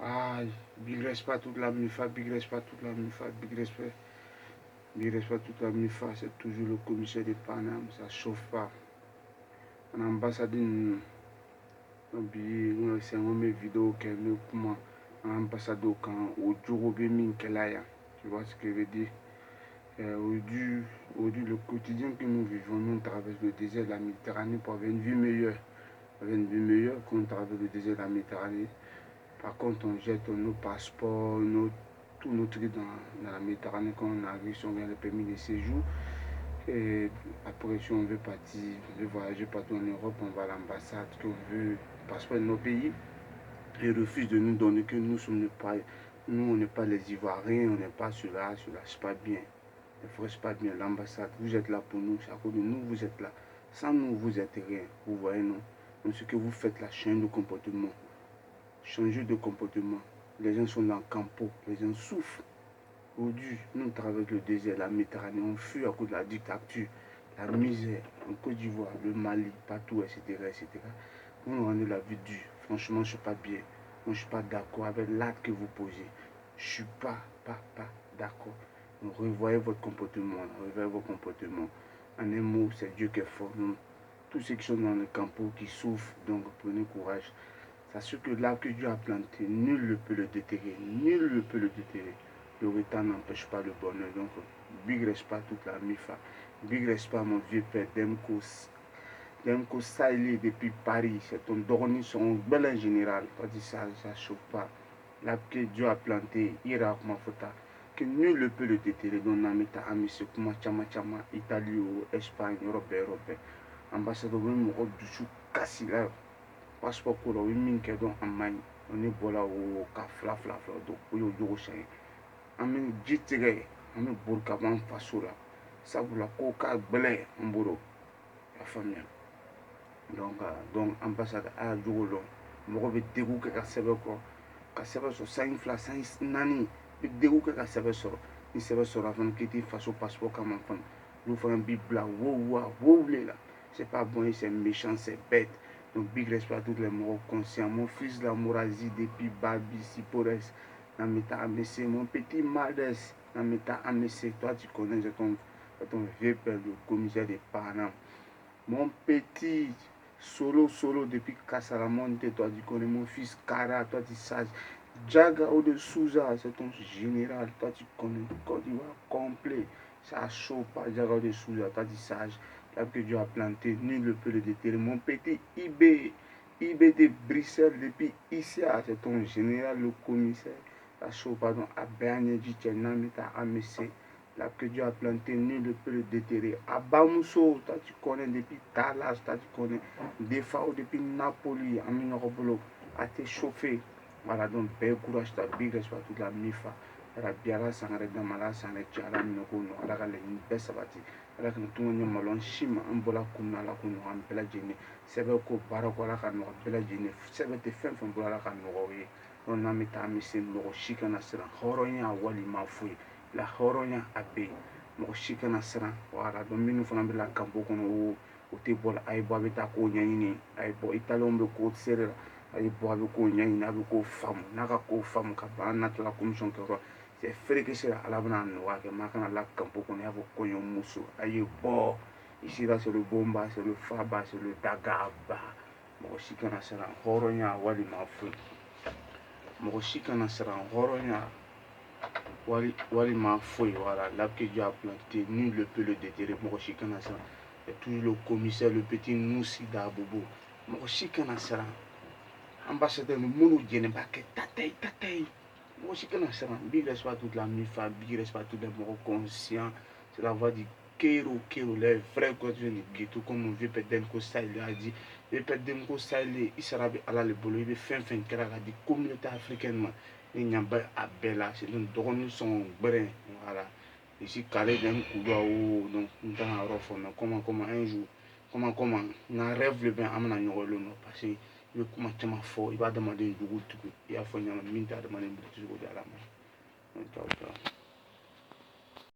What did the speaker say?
Ah, big respect à toute la MIFA, big respect à toute la MIFA, big respect à toute la MIFA, c'est toujours le commissaire de Paname, ça chauffe pas. En ambassade, c'est mes vidéos qui me comment en ambassade quand au jour tu vois ce que je veux dire. Aujourd'hui, le quotidien que nous vivons, nous traversons le désert de la Méditerranée pour avoir une vie meilleure. Avoir une vie meilleure quand on traverse le désert de la Méditerranée. Par contre, on jette nos passeports, tous nos trucs dans la Méditerranée quand on arrive, si on vient le permis de séjour. Et après, si on veut partir, on veut voyager partout en Europe, on va à l'ambassade, qu'on veut le passeport de nos pays. Ils refusent de nous donner que nous sommes pas, nous on n'est pas les Ivoiriens, on n'est pas cela, c'est pas bien. Il faut pas bien l'ambassade. Vous êtes là pour nous, c'est à cause de nous, vous êtes là. Sans nous, vous êtes rien. Vous voyez, non? Donc ce que vous faites là, change de comportement. Changez de comportement. Les gens sont dans le campo, les gens souffrent. Aujourd'hui, nous travaillons le désert, la Méditerranée, on fuit à cause de la dictature, la misère, en Côte d'Ivoire, le Mali, partout, etc., etc. Vous nous rendez la vie dure. Franchement, je ne suis pas bien. Moi, je ne suis pas d'accord avec l'acte que vous posez. Je ne suis pas d'accord. Donc, revoyez votre comportement. Revoyez votre comportement. En un mot, c'est Dieu qui est fort. Donc, tous ceux qui sont dans le campo, qui souffrent, donc prenez courage. Sachez que l'arbre que Dieu a planté, nul ne peut le déterrer. Nul ne peut le déterrer. Le retard n'empêche pas le bonheur. Donc, big respect à toute la MIFA. Big respect à mon vieux père Demkos. Demkos Saïli depuis Paris. C'est ton dorni, son bel général. Pas dit ça, ça chauffe pas. L'arbre que Dieu a planté, ira comme fota. Que nul ne peut le déterrer. Donc, Namita, Amis, Kuma, Chama, Chama, Italie ou Espagne, Europe, Europe. Ambassadeur, même au Duchou, Kassi, là. Passeport ko la o ye min kɛ dɔn a man ɲi ne bɔra o ka fila dɔn o y'o jogo sɛgɛn an bɛ ji tigɛ an bɛ bori ka bɔ an faso la sabula ko ka gbɛlɛ an bolo y'a faamuya donc ambassade a y'a jogo dɔn mɔgɔ bɛ degun kɛ ka sɛbɛn kɔ ka sɛbɛn sɔrɔ sanji fila sanji naani bɛ degun kɛ ka sɛbɛn sɔrɔ ni sɛbɛn sɔrɔ a fana k'i t'i faso passeport kama fana olu fana b'i bila wow le la c'est pas bon c'est méchant c'est bête. Donc, big respect à tous les morts conscients. Mon fils, la Mourazi, depuis Babi, Sipores, Namita Amessé, mon petit Mades, Namita Amessé. Toi, tu connais, c'est ton vieux père, le commissaire des parents. Mon petit solo depuis Kasalamonte, toi, tu connais mon fils Kara, toi, tu sais. Jaga de Souza, c'est ton général, toi, tu connais. Côte d'Ivoire complet. Ça chauffe pas, Jaga de Souza, toi, tu sais. L'arbre que Dieu a planté, nul ne peut le déterrer. Mon petit IB de Bruxelles depuis ici, c'est ton général, le commissaire. La chose, pardon, à Béanédi, Namita, Amessé. L'arbre que Dieu a planté, nul ne peut le déterrer. À Bamousso, toi tu connais depuis Talas, toi tu connais Defao depuis Napoli, Amina Robolo, à t'échauffer. Voilà, donc, bel courage, ta big respect à toute la MIFA. Ala biara sangare damala sangare ci ala minoko no ala ka laɲini bɛɛ sabati ala kana tunga ɲɛ malo an si ma an bɔla kun na ala ko ɲɔgɔn bɛɛ lajɛlen sɛbɛ ko baara ko ala ka nɔgɔ bɛɛ lajɛlen sɛbɛ tɛ fɛn fɛn bolo ala ka nɔgɔ ye donc n'an bɛ taa an bɛ se mɔgɔ si kana siran hɔrɔnya walima foyi la hɔrɔnya a bɛ yen mɔgɔ si kana siran wala donc minnu fana bɛ la kanpo kɔnɔ o tɛ bɔ la a ye bɔ a bɛ taa k'o ɲɛɲini a ye bɔ italiyɛnw bɛ k'o seere la a ye bɔ a bɛ k'o ɲɛɲini a bɛ k'o faamu n'a ka k'o faamu ka ban an na tila commission kɛyɔrɔ c'est fere que c'est ala bɛna nɔgɔya kɛ maa kana la kanpo kɔnɔ i y'a fɔ kɔɲɔmuso a ye bɔ ici là c'est le bomba c'est le faba c'est le dagaba mɔgɔ si kana siran hɔrɔnya walima foyi mɔgɔ si kana siran hɔrɔnya walima foyi voilà l'arbre que Dieu a planté nul ne peut le déterrer mɔgɔ si kana siran c'est toujours le commissaire le petit Noussi Dabobo mɔgɔ si kana siran ambassadeur minnu jɛnɛba kɛ tatayi mɔgɔ si kana siran big respect à toute la MIFA big respect à tous les morts conscients c'est la voix du Kero les vrais coachs du ghetto comme mon vieux père Demko Saïli a dit le père Demko Saïli il sera ala le bolo il bɛ fɛn fɛn kɛra ka di communauté africaine ma ne ɲa bɛ a bɛɛ la c'est donc dɔgɔnin sɔn gbɛrɛ voilà ici Calais d'un Kouba o donc n t'a yɔrɔ fɔ mais comment un jour comment n ka rêve le bɛ an bɛna ɲɔgɔn ye nɔ parce que i bɛ kuma caman fɔ i b'a adamaden jugu tugu i y'a fɔ ɲɛna min tɛ adamaden jugu cogo di ala ma ciao ciao